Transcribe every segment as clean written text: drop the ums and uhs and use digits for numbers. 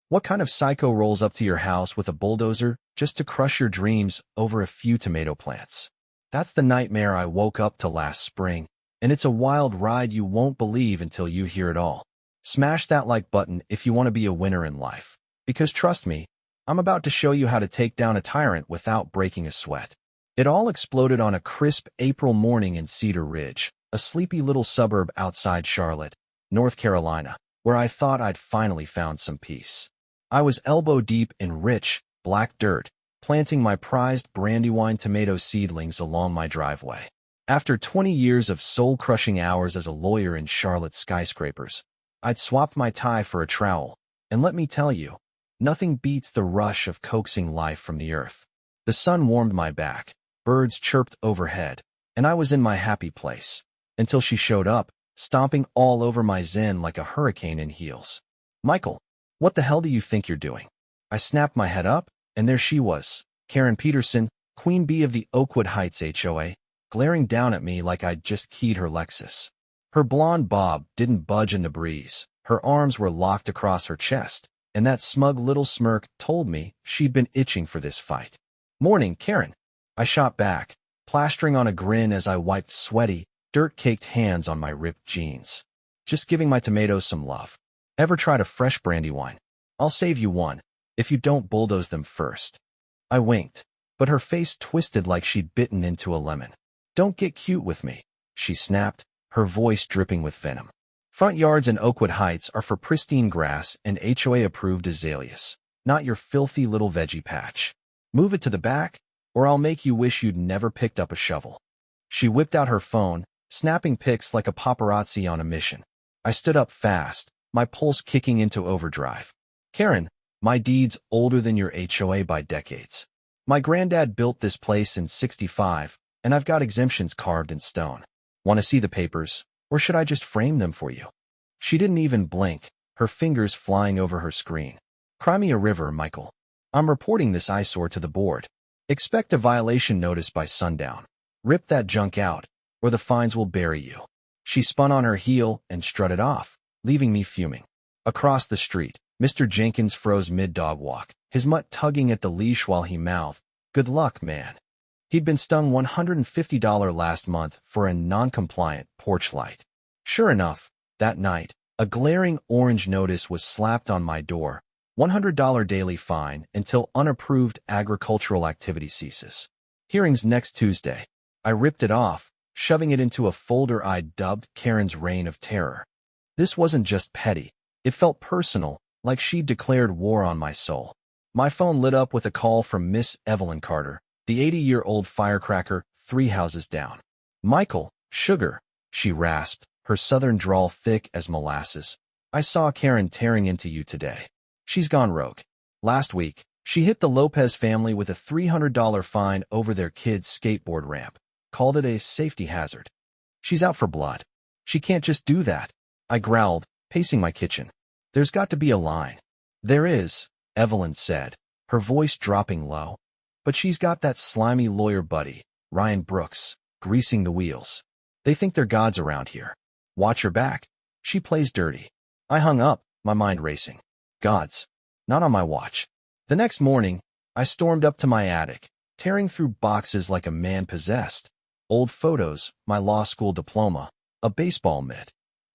What kind of psycho rolls up to your house with a bulldozer just to crush your dreams over a few tomato plants? That's the nightmare I woke up to last spring, and it's a wild ride you won't believe until you hear it all. Smash that like button if you want to be a winner in life, because trust me, I'm about to show you how to take down a tyrant without breaking a sweat. It all exploded on a crisp April morning in Cedar Ridge, a sleepy little suburb outside Charlotte, North Carolina, where I thought I'd finally found some peace. I was elbow-deep in rich, black dirt, planting my prized Brandywine tomato seedlings along my driveway. After 20 years of soul-crushing hours as a lawyer in Charlotte's skyscrapers, I'd swapped my tie for a trowel, and let me tell you, nothing beats the rush of coaxing life from the earth. The sun warmed my back, birds chirped overhead, and I was in my happy place, until she showed up, stomping all over my zen like a hurricane in heels. "Michael, what the hell do you think you're doing?" I snapped my head up, and there she was, Karen Peterson, Queen Bee of the Oakwood Heights HOA, glaring down at me like I'd just keyed her Lexus. Her blonde bob didn't budge in the breeze, her arms were locked across her chest, and that smug little smirk told me she'd been itching for this fight. "Morning, Karen," I shot back, plastering on a grin as I wiped sweaty, dirt-caked hands on my ripped jeans. "Just giving my tomatoes some love. Ever tried a fresh Brandywine? I'll save you one, if you don't bulldoze them first." I winked, but her face twisted like she'd bitten into a lemon. "Don't get cute with me," she snapped, her voice dripping with venom. "Front yards in Oakwood Heights are for pristine grass and HOA-approved azaleas, not your filthy little veggie patch. Move it to the back, or I'll make you wish you'd never picked up a shovel." She whipped out her phone, snapping pics like a paparazzi on a mission. I stood up fast, my pulse kicking into overdrive. "Karen, my deed's older than your HOA by decades. My granddad built this place in '65, and I've got exemptions carved in stone. Want to see the papers, or should I just frame them for you?" She didn't even blink, her fingers flying over her screen. "Cry me a river, Michael. I'm reporting this eyesore to the board. Expect a violation notice by sundown. Rip that junk out, or the fines will bury you." She spun on her heel and strutted off, leaving me fuming. Across the street, Mr. Jenkins froze mid-dog walk, his mutt tugging at the leash while he mouthed, "Good luck, man." He'd been stung $150 last month for a non-compliant porch light. Sure enough, that night, a glaring orange notice was slapped on my door, $100 daily fine until unapproved agricultural activity ceases. Hearings next Tuesday. I ripped it off, shoving it into a folder I'd dubbed Karen's Reign of Terror. This wasn't just petty. It felt personal, like she'd declared war on my soul. My phone lit up with a call from Miss Evelyn Carter, the 80-year-old firecracker 3 houses down. "Michael, sugar," she rasped, her southern drawl thick as molasses. "I saw Karen tearing into you today. She's gone rogue. Last week, she hit the Lopez family with a $300 fine over their kid's skateboard ramp, called it a safety hazard. She's out for blood. She can't just do that." I growled, pacing my kitchen. "There's got to be a line." "There is," Evelyn said, her voice dropping low. "But she's got that slimy lawyer buddy, Ryan Brooks, greasing the wheels. They think they're gods around here. Watch her back. She plays dirty." I hung up, my mind racing. Gods. Not on my watch. The next morning, I stormed up to my attic, tearing through boxes like a man possessed. Old photos, my law school diploma, a baseball mitt.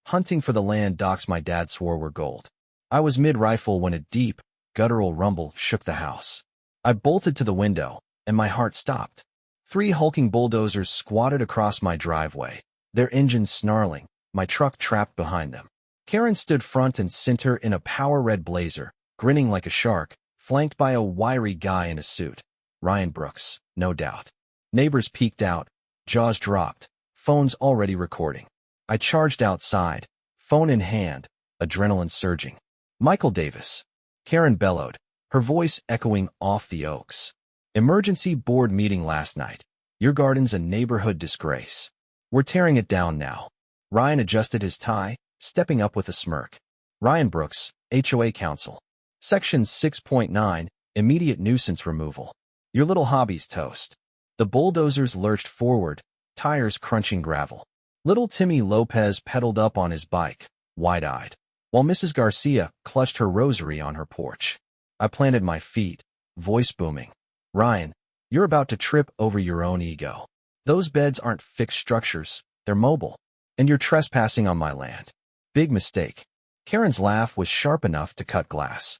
Hunting for the land docs my dad swore were gold. I was mid-rifle when a deep, guttural rumble shook the house. I bolted to the window, and my heart stopped. 3 hulking bulldozers squatted across my driveway, their engines snarling, my truck trapped behind them. Karen stood front and center in a power-red blazer, grinning like a shark, flanked by a wiry guy in a suit. Ryan Brooks, no doubt. Neighbors peeked out, jaws dropped, phones already recording. I charged outside, phone in hand, adrenaline surging. "Michael Davis," Karen bellowed, her voice echoing off the oaks. "Emergency board meeting last night. Your garden's a neighborhood disgrace. We're tearing it down now." Ryan adjusted his tie, stepping up with a smirk. "Ryan Brooks, HOA Counsel. Section 6.9, Immediate Nuisance Removal. Your little hobby's toast." The bulldozers lurched forward, tires crunching gravel. Little Timmy Lopez pedaled up on his bike, wide-eyed. while Mrs. Garcia clutched her rosary on her porch. I planted my feet, voice booming. Ryan, you're about to trip over your own ego. Those beds aren't fixed structures, they're mobile. And you're trespassing on my land. Big mistake. Karen's laugh was sharp enough to cut glass.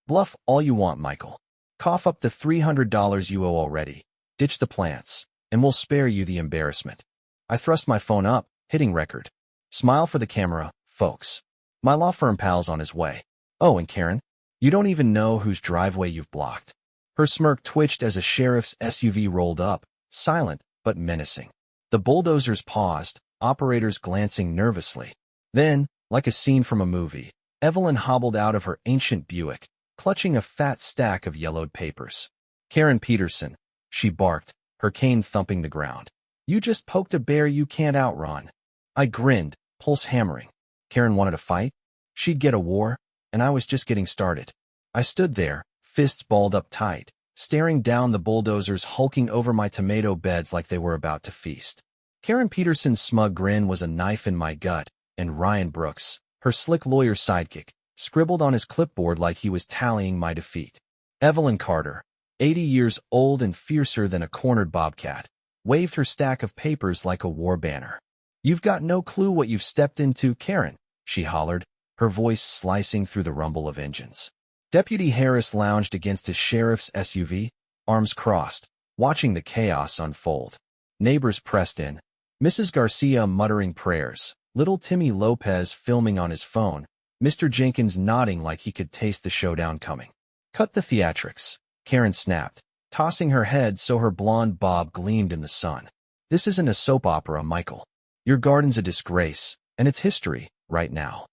Bluff all you want, Michael. Cough up the $300 you owe already. Ditch the plants, and we'll spare you the embarrassment. I thrust my phone up, hitting record. Smile for the camera, folks. My law firm pal's on his way. Oh, and Karen, you don't even know whose driveway you've blocked. Her smirk twitched as a sheriff's SUV rolled up, silent but menacing. The bulldozers paused, operators glancing nervously. Then, like a scene from a movie, Evelyn hobbled out of her ancient Buick, clutching a fat stack of yellowed papers. Karen Peterson, she barked, her cane thumping the ground. You just poked a bear you can't outrun. I grinned, pulse hammering. Karen wanted a fight? She'd get a war, and I was just getting started. I stood there, fists balled up tight, staring down the bulldozers hulking over my tomato beds like they were about to feast. Karen Peterson's smug grin was a knife in my gut, and Ryan Brooks, her slick lawyer sidekick, scribbled on his clipboard like he was tallying my defeat. Evelyn Carter, 80 years old and fiercer than a cornered bobcat, waved her stack of papers like a war banner. You've got no clue what you've stepped into, Karen, she hollered, her voice slicing through the rumble of engines. Deputy Harris lounged against his sheriff's SUV, arms crossed, watching the chaos unfold. Neighbors pressed in, Mrs. Garcia muttering prayers, little Timmy Lopez filming on his phone, Mr. Jenkins nodding like he could taste the showdown coming. Cut the theatrics, Karen snapped, tossing her head so her blonde bob gleamed in the sun. This isn't a soap opera, Michael. Your garden's a disgrace, and it's history, right now.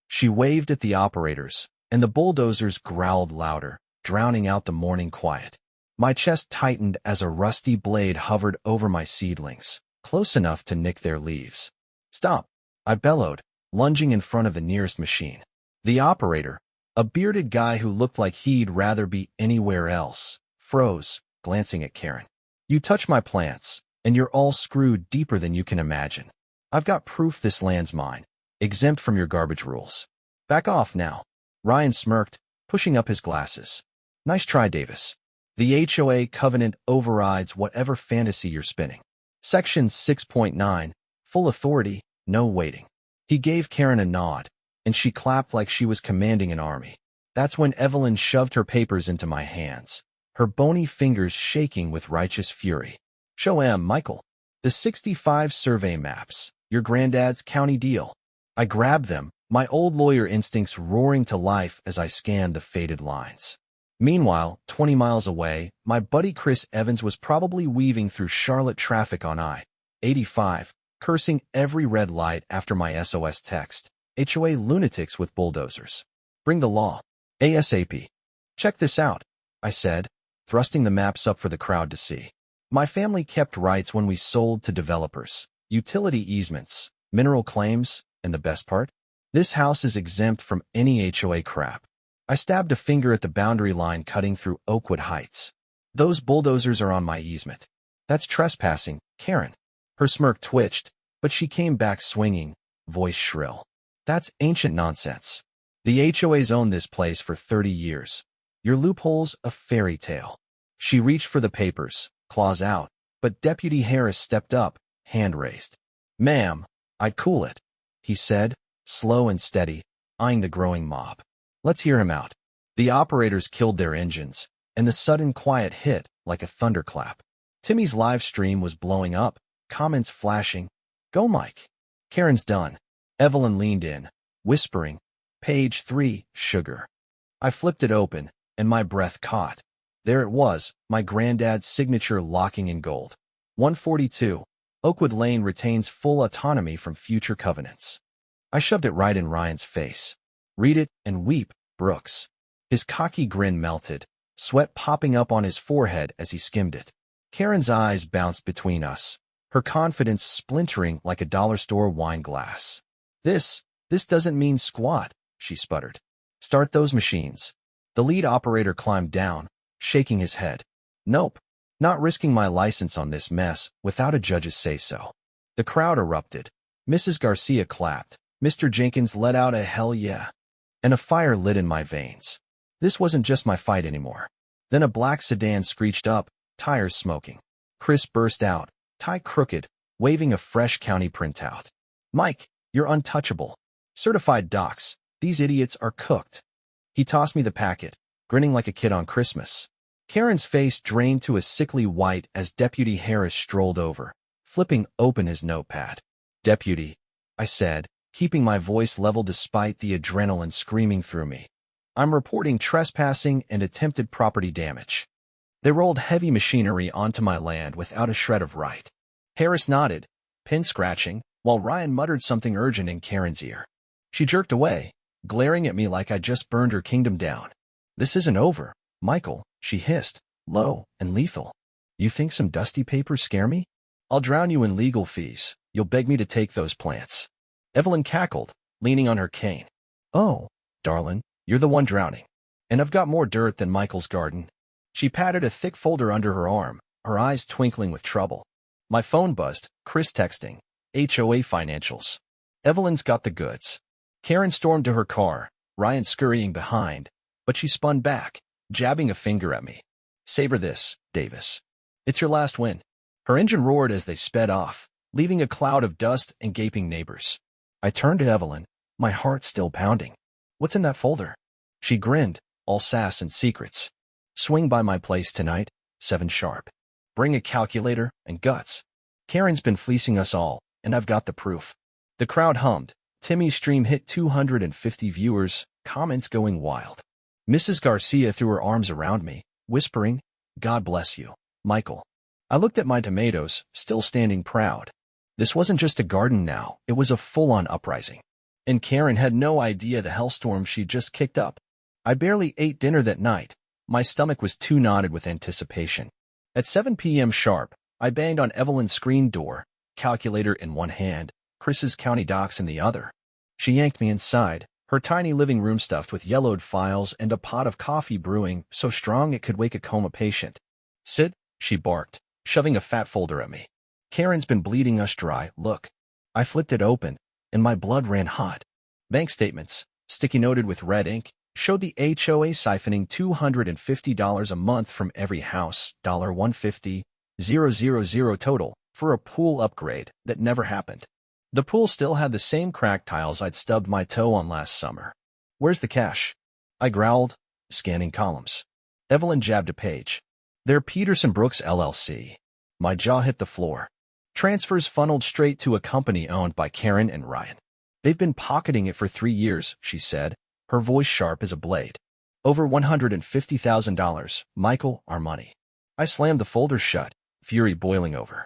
She waved at the operators, and the bulldozers growled louder, drowning out the morning quiet. My chest tightened as a rusty blade hovered over my seedlings, close enough to nick their leaves. Stop, I bellowed, lunging in front of the nearest machine. The operator, a bearded guy who looked like he'd rather be anywhere else, froze, glancing at Karen. You touch my plants, and you're all screwed deeper than you can imagine. I've got proof this land's mine, exempt from your garbage rules. Back off now. Ryan smirked, pushing up his glasses. Nice try, Davis. The HOA covenant overrides whatever fantasy you're spinning. Section 6.9, full authority, no waiting. He gave Karen a nod, and she clapped like she was commanding an army. That's when Evelyn shoved her papers into my hands, her bony fingers shaking with righteous fury. Show 'em, Michael. The 65 survey maps, your granddad's county deal. I grabbed them, my old lawyer instincts roaring to life as I scanned the faded lines. Meanwhile, 20 miles away, my buddy Chris Evans was probably weaving through Charlotte traffic on I-85, cursing every red light after my SOS text. HOA lunatics with bulldozers. Bring the law. ASAP. Check this out, I said, thrusting the maps up for the crowd to see. My family kept rights when we sold to developers, utility easements, mineral claims, and the best part? This house is exempt from any HOA crap. I stabbed a finger at the boundary line cutting through Oakwood Heights. Those bulldozers are on my easement. That's trespassing, Karen. Her smirk twitched, but she came back swinging, voice shrill. That's ancient nonsense. The HOA's owned this place for 30 years. Your loophole's a fairy tale. She reached for the papers, claws out, but Deputy Harris stepped up, hand raised. Ma'am, I'd cool it, he said, slow and steady, eyeing the growing mob. Let's hear him out. The operators killed their engines, and the sudden quiet hit like a thunderclap. Timmy's live stream was blowing up, comments flashing. Go, Mike. Karen's done. Evelyn leaned in, whispering, Page 3, sugar. I flipped it open, and my breath caught. There it was, my granddad's signature locking in gold. 142. Oakwood Lane retains full autonomy from future covenants. I shoved it right in Ryan's face. Read it and weep, Brooks. His cocky grin melted, sweat popping up on his forehead as he skimmed it. Karen's eyes bounced between us, her confidence splintering like a dollar store wine glass. This doesn't mean squat, she sputtered. Start those machines. The lead operator climbed down, shaking his head. Nope, not risking my license on this mess without a judge's say-so. The crowd erupted. Mrs. Garcia clapped. Mr. Jenkins let out a hell yeah. and a fire lit in my veins. This wasn't just my fight anymore. Then a black sedan screeched up, tires smoking. Chris burst out, tie crooked, waving a fresh county printout. "Mike, you're untouchable. Certified docs. These idiots are cooked." He tossed me the packet, grinning like a kid on Christmas. Karen's face drained to a sickly white as Deputy Harris strolled over, flipping open his notepad. "Deputy," I said, keeping my voice level despite the adrenaline screaming through me. "I'm reporting trespassing and attempted property damage." They rolled heavy machinery onto my land without a shred of right. Harris nodded, pin scratching, while Ryan muttered something urgent in Karen's ear. She jerked away, glaring at me like I'd just burned her kingdom down. "This isn't over, Michael," she hissed, low and lethal. "You think some dusty papers scare me? I'll drown you in legal fees. You'll beg me to take those plants." Evelyn cackled, leaning on her cane. "Oh, darling, you're the one drowning. And I've got more dirt than Michael's garden." She patted a thick folder under her arm, her eyes twinkling with trouble. My phone buzzed, Chris texting, "HOA financials." Evelyn's got the goods. Karen stormed to her car, Ryan scurrying behind, but she spun back, jabbing a finger at me. "Savor this, Davis. It's your last win." Her engine roared as they sped off, leaving a cloud of dust and gaping neighbors. I turned to Evelyn, my heart still pounding. "What's in that folder?" She grinned, all sass and secrets. "Swing by my place tonight, 7 sharp. Bring a calculator and guts. Karen's been fleecing us all, and I've got the proof." The crowd hummed. Timmy's stream hit 250 viewers, comments going wild. Mrs. Garcia threw her arms around me, whispering, "God bless you, Michael." I looked at my tomatoes, still standing proud. This wasn't just a garden now, it was a full-on uprising. And Karen had no idea the hellstorm she'd just kicked up. I barely ate dinner that night. My stomach was too knotted with anticipation. At 7 p.m. sharp, I banged on Evelyn's screen door, calculator in one hand, Chris's county docs in the other. She yanked me inside, her tiny living room stuffed with yellowed files and a pot of coffee brewing so strong it could wake a coma patient. "Sit," she barked, shoving a fat folder at me. "Karen's been bleeding us dry, look." I flipped it open, and my blood ran hot. Bank statements, sticky noted with red ink, showed the HOA siphoning $250 a month from every house, $150,000 total, for a pool upgrade that never happened. The pool still had the same cracked tiles I'd stubbed my toe on last summer. "Where's the cash?" I growled, scanning columns. Evelyn jabbed a page. "They're Peterson Brooks LLC. My jaw hit the floor. Transfers funneled straight to a company owned by Karen and Ryan. "They've been pocketing it for 3 years, she said, her voice sharp as a blade. "Over $150,000, Michael, our money." I slammed the folder shut, fury boiling over.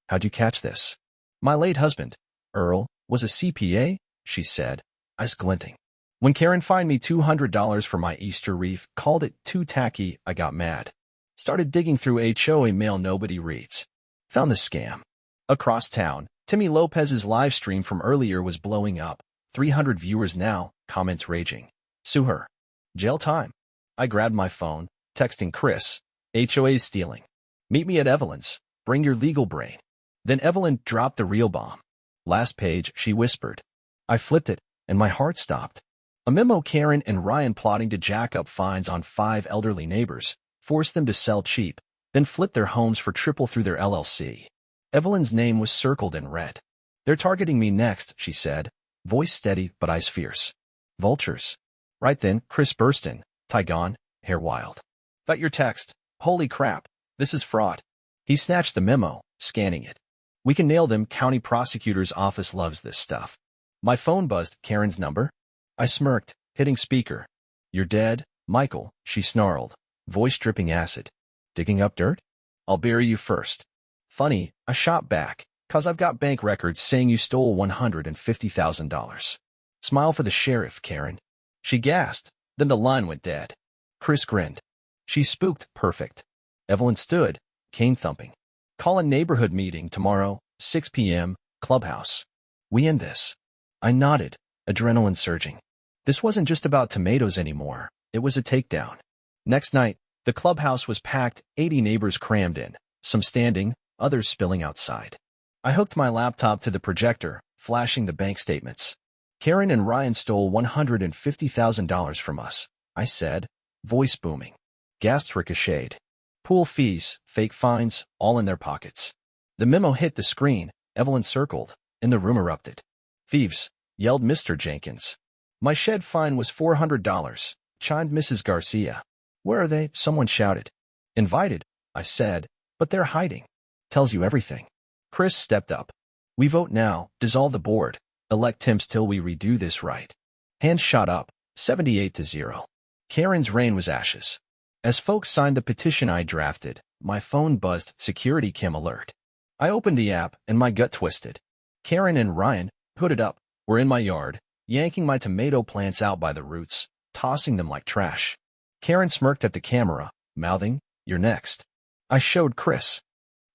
"How'd you catch this?" "My late husband, Earl, was a CPA," she said, eyes glinting. "When Karen fined me $200 for my Easter wreath, called it too tacky, I got mad. Started digging through HOA mail nobody reads. Found the scam. Across town, Timmy Lopez's live stream from earlier was blowing up. 300 viewers now, comments raging. Sue her. Jail time." I grabbed my phone, texting Chris, "HOA's stealing. Meet me at Evelyn's. Bring your legal brain." Then Evelyn dropped the real bomb. "Last page," she whispered. I flipped it, and my heart stopped. A memo Karen and Ryan plotting to jack up fines on 5 elderly neighbors, force them to sell cheap, then flip their homes for triple through their LLC. Evelyn's name was circled in red. "They're targeting me next," she said, voice steady but eyes fierce. "Vultures." Right then, Chris burst in, tie gone, hair wild. "Got your text. Holy crap, this is fraud." He snatched the memo, scanning it. "We can nail them. County prosecutor's office loves this stuff." My phone buzzed. Karen's number? I smirked, hitting speaker. "You're dead, Michael," she snarled, voice dripping acid. "Digging up dirt? I'll bury you first." "Funny," I shot back, "'cause I've got bank records saying you stole $150,000. Smile for the sheriff, Karen." She gasped, then the line went dead. Chris grinned. "She spooked, perfect." Evelyn stood, cane thumping. "Call a neighborhood meeting tomorrow, 6 p.m., clubhouse. We end this." I nodded, adrenaline surging. This wasn't just about tomatoes anymore. It was a takedown. Next night, the clubhouse was packed, 80 neighbors crammed in, some standing, others spilling outside. I hooked my laptop to the projector, flashing the bank statements. Karen and Ryan stole $150,000 from us, I said, voice booming. Gasps ricocheted. Pool fees, fake fines, all in their pockets. The memo hit the screen, Evelyn circled, and the room erupted. Thieves, yelled Mr. Jenkins. My shed fine was $400, chimed Mrs. Garcia. Where are they? Someone shouted. Invited, I said, but they're hiding. Tells you everything. Chris stepped up. We vote now, dissolve the board, elect Timms till we redo this right. Hands shot up, 78-0. Karen's reign was ashes. As folks signed the petition I drafted, my phone buzzed, security cam alert. I opened the app and my gut twisted. Karen and Ryan, hooded up, were in my yard, yanking my tomato plants out by the roots, tossing them like trash. Karen smirked at the camera, mouthing, "You're next." I showed Chris.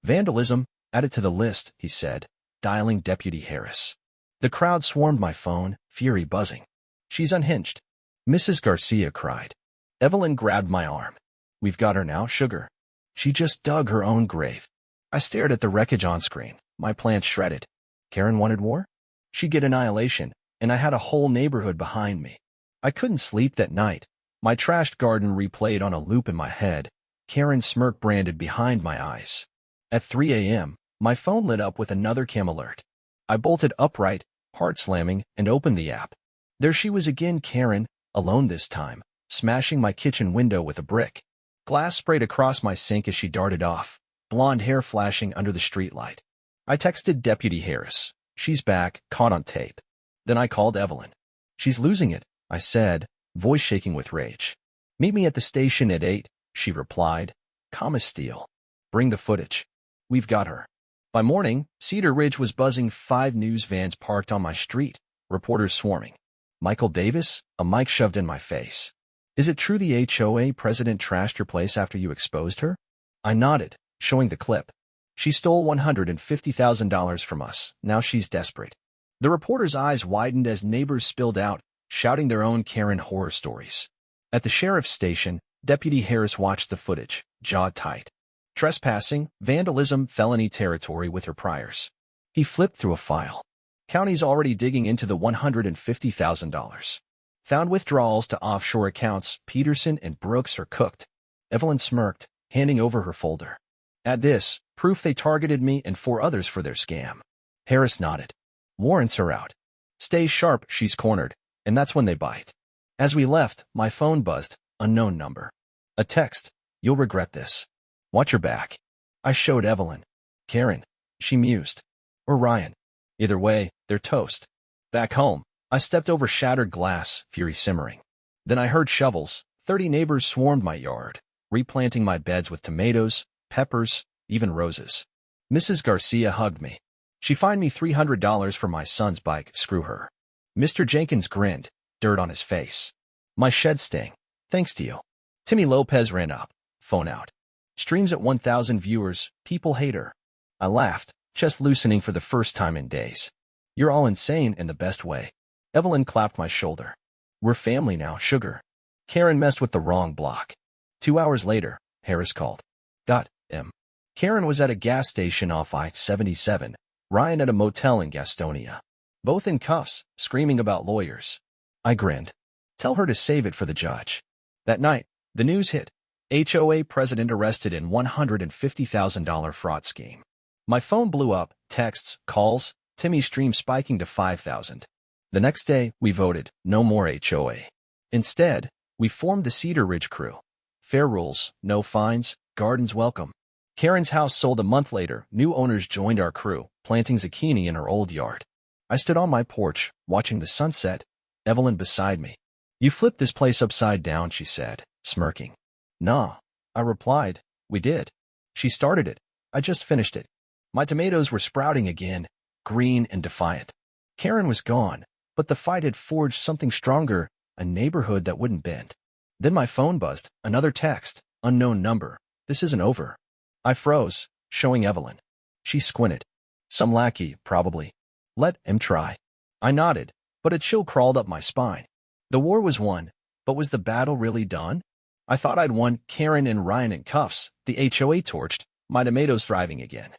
Vandalism, added to the list, he said, dialing Deputy Harris. The crowd swarmed my phone, fury buzzing. She's unhinged. Mrs. Garcia cried. Evelyn grabbed my arm. We've got her now, sugar. She just dug her own grave. I stared at the wreckage on screen, my plants shredded. Karen wanted war? She'd get annihilation, and I had a whole neighborhood behind me. I couldn't sleep that night. My trashed garden replayed on a loop in my head, Karen's smirk branded behind my eyes. At 3 a.m., my phone lit up with another cam alert. I bolted upright, heart slamming, and opened the app. There she was again, Karen, alone this time, smashing my kitchen window with a brick. Glass sprayed across my sink as she darted off, blonde hair flashing under the streetlight. I texted Deputy Harris. She's back, caught on tape. Then I called Evelyn. She's losing it, I said, voice shaking with rage. Meet me at the station at 8, she replied, calm as steel. Bring the footage. We've got her. By morning, Cedar Ridge was buzzing, 5 news vans parked on my street, reporters swarming. Michael Davis, a mic shoved in my face. Is it true the HOA president trashed your place after you exposed her? I nodded, showing the clip. She stole $150,000 from us. Now she's desperate. The reporter's eyes widened as neighbors spilled out, shouting their own Karen horror stories. At the sheriff's station, Deputy Harris watched the footage, jaw tight. Trespassing, vandalism, felony territory with her priors. He flipped through a file. County's already digging into the $150,000. Found withdrawals to offshore accounts. Peterson and Brooks are cooked. Evelyn smirked, handing over her folder. At this, proof they targeted me and 4 others for their scam. Harris nodded. Warrants are out. Stay sharp, she's cornered, and that's when they bite. As we left, my phone buzzed, unknown number. A text. You'll regret this. Watch your back. I showed Evelyn. Karen. She mused. Or Ryan. Either way, they're toast. Back home, I stepped over shattered glass, fury simmering. Then I heard shovels. 30 neighbors swarmed my yard, replanting my beds with tomatoes, peppers, even roses. Mrs. Garcia hugged me. She fined me $300 for my son's bike, screw her. Mr. Jenkins grinned, dirt on his face. My shed sting. Thanks to you. Timmy Lopez ran up, phone out. Streams at 1,000 viewers, people hate her. I laughed, chest loosening for the first time in days. You're all insane in the best way. Evelyn clapped my shoulder. We're family now, sugar. Karen messed with the wrong block. 2 hours later, Harris called. Got him. Karen was at a gas station off I-77, Ryan at a motel in Gastonia. Both in cuffs, screaming about lawyers. I grinned. Tell her to save it for the judge. That night, the news hit. HOA president arrested in $150,000 fraud scheme. My phone blew up, texts, calls, Timmy's stream spiking to 5,000. The next day, we voted, no more HOA. Instead, we formed the Cedar Ridge crew. Fair rules, no fines, gardens welcome. Karen's house sold a month later. New owners joined our crew, planting zucchini in her old yard. I stood on my porch, watching the sunset, Evelyn beside me. You flipped this place upside down, she said, smirking. Nah, I replied, we did. She started it. I just finished it. My tomatoes were sprouting again, green and defiant. Karen was gone, but the fight had forged something stronger, a neighborhood that wouldn't bend. Then my phone buzzed, another text, unknown number. This isn't over. I froze, showing Evelyn. She squinted. Some lackey, probably. Let him try. I nodded, but a chill crawled up my spine. The war was won, but was the battle really done? I thought I'd won. Karen and Ryan in cuffs, the HOA torched, my tomatoes thriving again.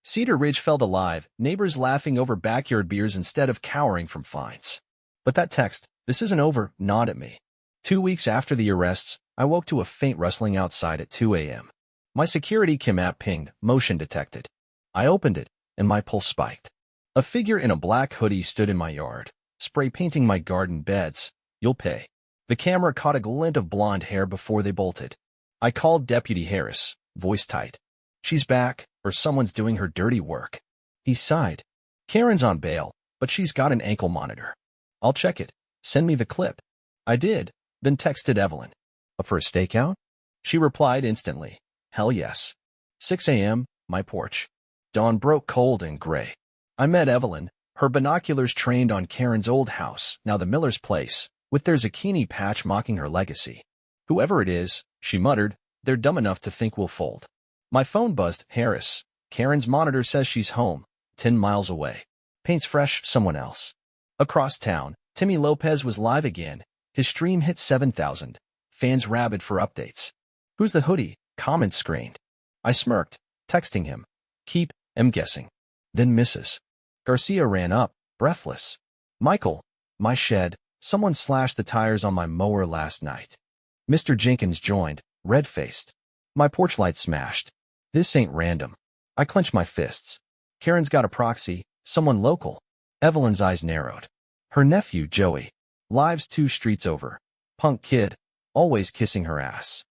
Cedar Ridge felt alive, neighbors laughing over backyard beers instead of cowering from fines. But that text, "This isn't over," gnawed at me. 2 weeks after the arrests, I woke to a faint rustling outside at 2 a.m. My security cam app pinged, "Motion detected." I opened it, and my pulse spiked. A figure in a black hoodie stood in my yard, spray painting my garden beds. "You'll pay." The camera caught a glint of blonde hair before they bolted. I called Deputy Harris, voice tight. "She's back, or someone's doing her dirty work." He sighed. "Karen's on bail, but she's got an ankle monitor." "I'll check it. Send me the clip." I did, then texted Evelyn. "Up for a stakeout?" She replied instantly. "Hell yes." 6 a.m., my porch. Dawn broke cold and gray. I met Evelyn, her binoculars trained on Karen's old house, now the Miller's place, with their zucchini patch mocking her legacy. "Whoever it is," she muttered, "they're dumb enough to think we'll fold." My phone buzzed. "Harris, Karen's monitor says she's home, 10 miles away. Paint's fresh, someone else." Across town, Timmy Lopez was live again. His stream hit 7,000. Fans rabid for updates. "Who's the hoodie?" Comments screened. I smirked, texting him. "Keep, am guessing." Then Mrs. Garcia ran up, breathless. "Michael, my shed, someone slashed the tires on my mower last night." Mr. Jenkins joined, red-faced. "My porch light smashed. This ain't random." I clenched my fists. "Karen's got a proxy, someone local." Evelyn's eyes narrowed. "Her nephew, Joey. Lives 2 streets over. Punk kid, always kissing her ass."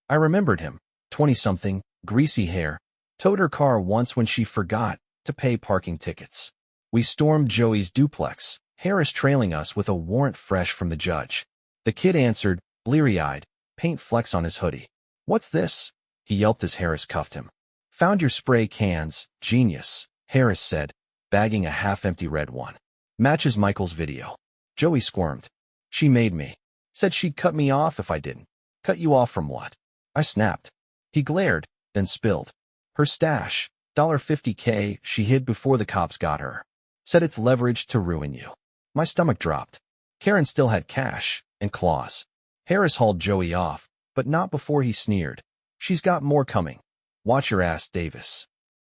I remembered him, 20-something, greasy hair. Towed her car once when she forgot to pay parking tickets. We stormed Joey's duplex, Harris trailing us with a warrant fresh from the judge. The kid answered, bleary-eyed, paint flecks on his hoodie. "What's this?" he yelped as Harris cuffed him. "Found your spray cans, genius," Harris said, bagging a half-empty red one. "Matches Michael's video." Joey squirmed. "She made me. Said she'd cut me off if I didn't." "Cut you off from what?" I snapped. He glared, then spilled. "Her stash, $50K she hid before the cops got her. Said it's leverage to ruin you." My stomach dropped. Karen still had cash and claws. Harris hauled Joey off, but not before he sneered. "She's got more coming. Watch your ass, Davis."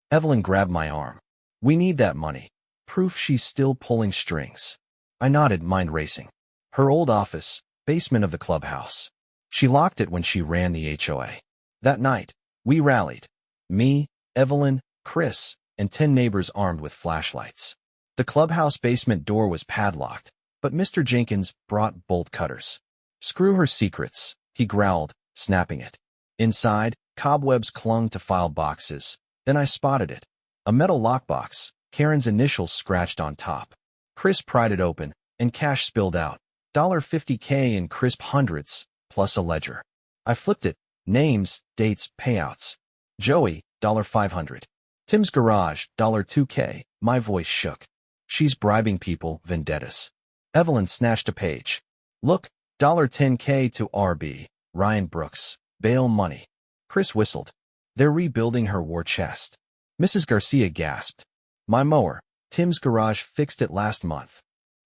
Evelyn grabbed my arm. "We need that money. Proof she's still pulling strings." I nodded, mind racing. Her old office, basement of the clubhouse. She locked it when she ran the HOA. That night, we rallied. Me, Evelyn, Chris, and 10 neighbors armed with flashlights. The clubhouse basement door was padlocked, but Mr. Jenkins brought bolt cutters. "Screw her secrets," he growled, snapping it. Inside, cobwebs clung to file boxes. Then I spotted it. A metal lockbox, Karen's initials scratched on top. Chris pried it open, and cash spilled out. $50K in crisp hundreds, plus a ledger. I flipped it. Names, dates, payouts. Joey, $500. Tim's garage, $2K. My voice shook. "She's bribing people, vendettas." Evelyn snatched a page. "Look, $10K to RB, Ryan Brooks. Bail money." Chris whistled. "They're rebuilding her war chest." Mrs. Garcia gasped. "My mower, Tim's garage fixed it last month."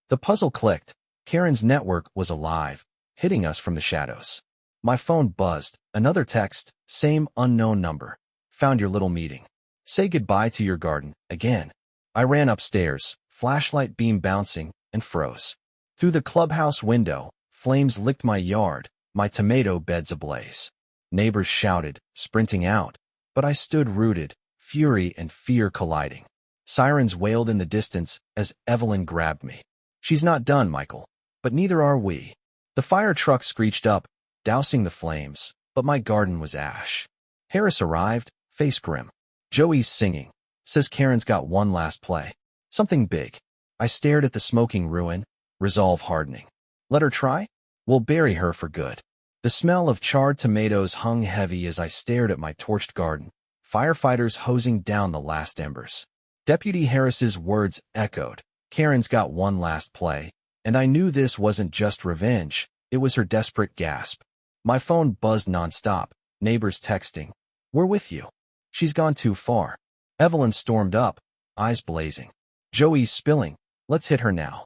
The puzzle clicked. Karen's network was alive, hitting us from the shadows. My phone buzzed. Another text, same unknown number. "Found your little meeting. Say goodbye to your garden, again." I ran upstairs, flashlight beam bouncing, and froze. Through the clubhouse window, flames licked my yard, my tomato beds ablaze. Neighbors shouted, sprinting out, but I stood rooted, fury and fear colliding. Sirens wailed in the distance as Evelyn grabbed me. "She's not done, Michael. But neither are we." The fire truck screeched up, dousing the flames, but my garden was ash. Harris arrived, face grim. "Joey's singing. Says Karen's got one last play. Something big." I stared at the smoking ruin, resolve hardening. Let her try? We'll bury her for good. The smell of charred tomatoes hung heavy as I stared at my torched garden, firefighters hosing down the last embers. Deputy Harris's words echoed. Karen's got one last play, and I knew this wasn't just revenge, it was her desperate gasp. My phone buzzed nonstop, neighbors texting. "We're with you." "She's gone too far." Evelyn stormed up, eyes blazing. "Joey's spilling. Let's hit her now."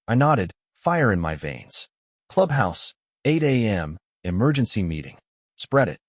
I nodded, fire in my veins. Clubhouse, 8 a.m., emergency meeting. Spread it.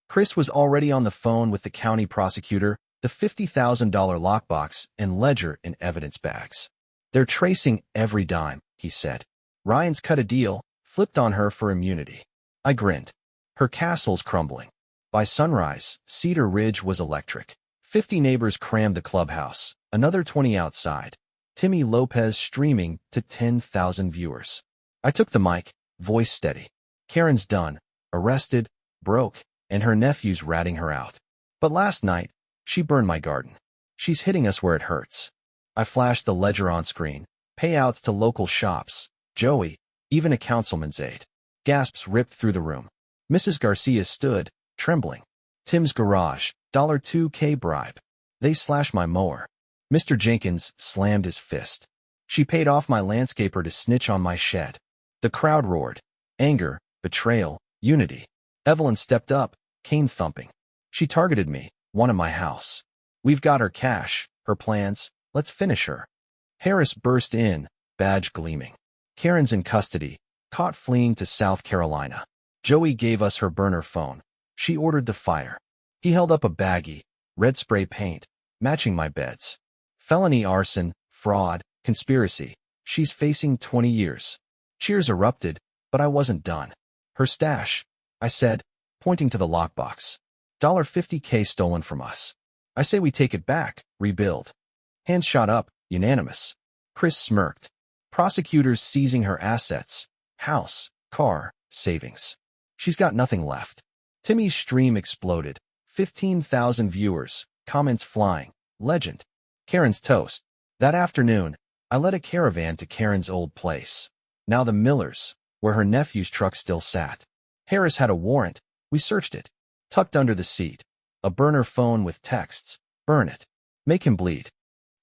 Chris was already on the phone with the county prosecutor, the $50,000 lockbox and ledger in evidence bags. "They're tracing every dime," he said. Ryan's cut a deal, flipped on her for immunity. I grinned. Her castle's crumbling. By sunrise, Cedar Ridge was electric. 50 neighbors crammed the clubhouse, another 20 outside. Timmy Lopez streaming to 10,000 viewers. I took the mic, voice steady. Karen's done, arrested, broke, and her nephew's ratting her out. But last night, she burned my garden. She's hitting us where it hurts. I flashed the ledger on screen. Payouts to local shops. Joey, even a councilman's aide. Gasps ripped through the room. Mrs. Garcia stood, trembling. Tim's garage, $2K bribe. They slashed my mower. Mr. Jenkins slammed his fist. She paid off my landscaper to snitch on my shed. The crowd roared. Anger, betrayal, unity. Evelyn stepped up, cane thumping. She targeted me, wanted my house. We've got her cash, her plans, let's finish her. Harris burst in, badge gleaming. Karen's in custody, caught fleeing to South Carolina. Joey gave us her burner phone. She ordered the fire. He held up a baggie, red spray paint, matching my beds. Felony arson, fraud, conspiracy. She's facing 20 years. Cheers erupted, but I wasn't done. Her stash, I said, pointing to the lockbox. $50K stolen from us. I say we take it back, rebuild. Hands shot up, unanimous. Chris smirked. Prosecutors seizing her assets. House, car, savings. She's got nothing left. Timmy's stream exploded. 15,000 viewers, comments flying. Legend. Karen's toast. That afternoon, I led a caravan to Karen's old place. Now the Millers, where her nephew's truck still sat. Harris had a warrant. We searched it. Tucked under the seat. A burner phone with texts. Burn it. Make him bleed.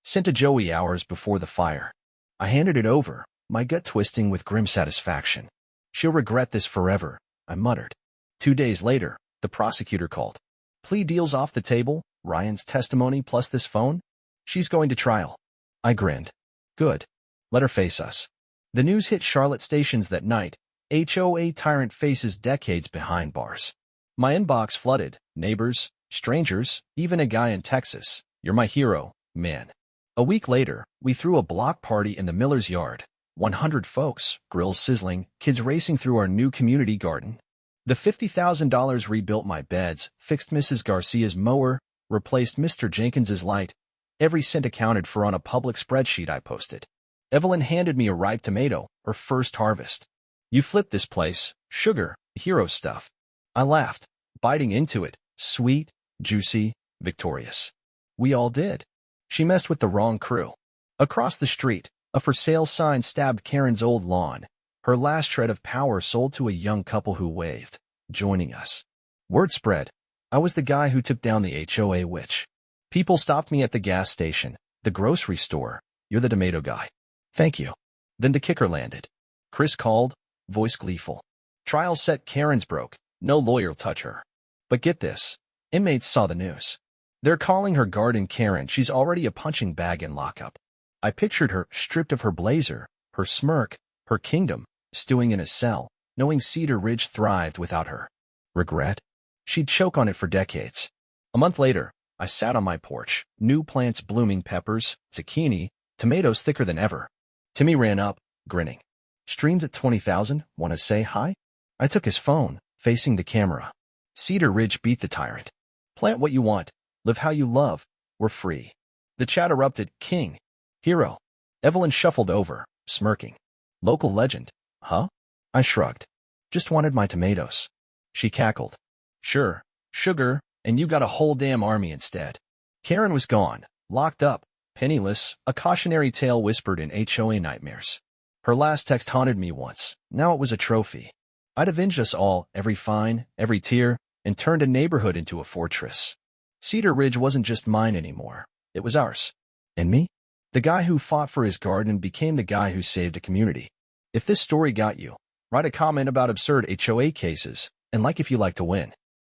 Sent to Joey hours before the fire. I handed it over, my gut twisting with grim satisfaction. She'll regret this forever, I muttered. 2 days later, the prosecutor called. Plea deal's off the table, Ryan's testimony plus this phone? She's going to trial. I grinned. Good. Let her face us. The news hit Charlotte stations that night. HOA tyrant faces decades behind bars. My inbox flooded. Neighbors, strangers, even a guy in Texas. You're my hero, man. A week later, we threw a block party in the Miller's yard. 100 folks, grills sizzling, kids racing through our new community garden. The $50,000 rebuilt my beds, fixed Mrs. Garcia's mower, replaced Mr. Jenkins's light. Every cent accounted for on a public spreadsheet I posted. Evelyn handed me a ripe tomato, her first harvest. You flipped this place, sugar, hero stuff. I laughed, biting into it, sweet, juicy, victorious. We all did. She messed with the wrong crew. Across the street, a for sale sign stabbed Karen's old lawn. Her last shred of power sold to a young couple who waved, joining us. Word spread. I was the guy who took down the HOA witch. People stopped me at the gas station, the grocery store. You're the tomato guy. Thank you. Then the kicker landed. Chris called, voice gleeful. Trial set. Karen's broke. No lawyer'll touch her. But get this. Inmates saw the news. They're calling her Garden Karen. She's already a punching bag in lockup. I pictured her, stripped of her blazer, her smirk, her kingdom, stewing in a cell, knowing Cedar Ridge thrived without her. Regret? She'd choke on it for decades. A month later, I sat on my porch, new plants blooming, peppers, zucchini, tomatoes thicker than ever. Timmy ran up, grinning. Streams at 20,000, wanna say hi? I took his phone, facing the camera. Cedar Ridge beat the tyrant. Plant what you want, live how you love, we're free. The chat erupted, king, hero. Evelyn shuffled over, smirking. Local legend, huh? I shrugged. Just wanted my tomatoes. She cackled. Sure, sugar, and you got a whole damn army instead. Karen was gone, locked up, penniless, a cautionary tale whispered in HOA nightmares. Her last text haunted me once, now it was a trophy. I'd avenged us all, every fine, every tear, and turned a neighborhood into a fortress. Cedar Ridge wasn't just mine anymore, it was ours. And me? The guy who fought for his garden became the guy who saved a community. If this story got you, write a comment about absurd HOA cases, and like if you like to win.